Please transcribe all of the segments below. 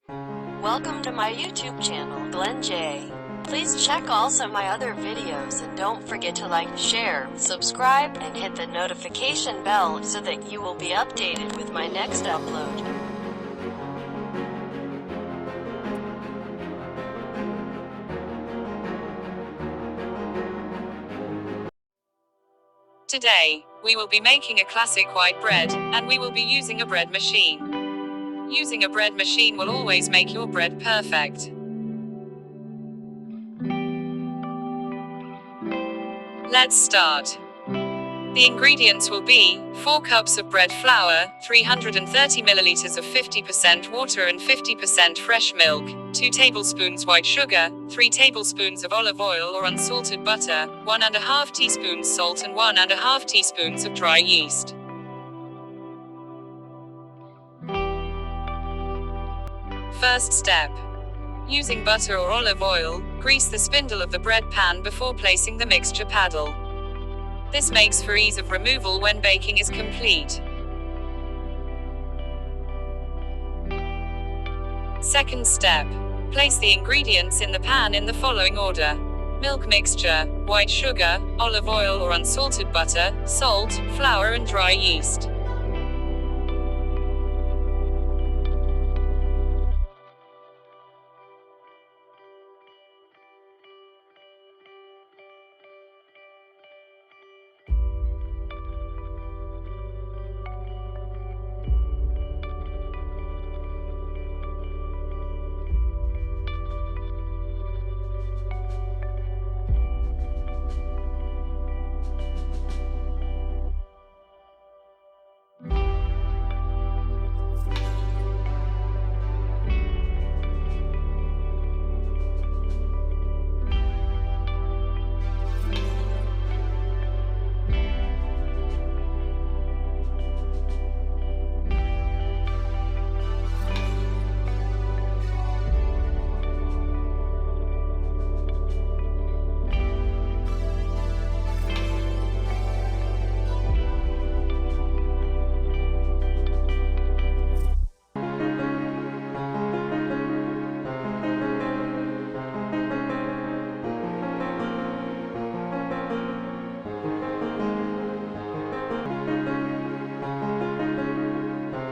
Welcome to my YouTube channel, Glen J. Please check also my other videos and don't forget to like, share, subscribe, and hit the notification bell so that you will be updated with my next upload. Today, we will be making a classic white bread, and we will be using a bread machine. Using a bread machine will always make your bread perfect. Let's start. The ingredients will be 4 cups of bread flour, 330 milliliters of 50% water and 50% fresh milk, 2 tablespoons white sugar, 3 tablespoons of olive oil or unsalted butter, 1½ teaspoons salt and 1½ teaspoons of dry yeast. First step. Using butter or olive oil, grease the spindle of the bread pan before placing the mixture paddle. This makes for ease of removal when baking is complete. Second step. Place the ingredients in the pan in the following order: milk mixture, white sugar, olive oil or unsalted butter, salt, flour and dry yeast.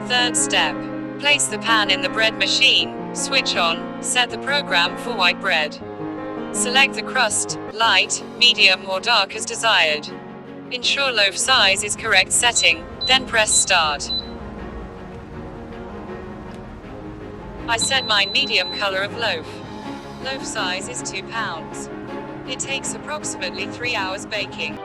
Third step. Place the pan in the bread machine, switch on, set the program for white bread. Select the crust, light, medium or dark as desired. Ensure loaf size is correct setting, then press start. I set mine medium color of loaf. Loaf size is 2 pounds. It takes approximately 3 hours baking.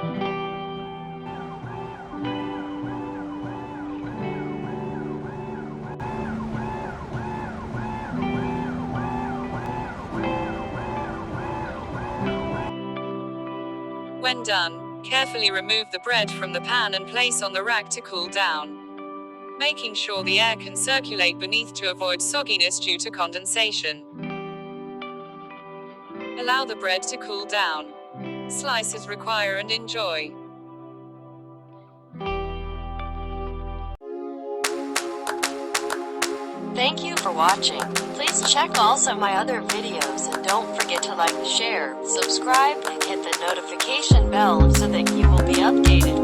When done, carefully remove the bread from the pan and place on the rack to cool down, making sure the air can circulate beneath to avoid sogginess due to condensation. Allow the bread to cool down. Slice as required and enjoy. Thank you for watching. Please check also my other videos and don't forget to like, share, subscribe, and hit the notification bell so that you will be updated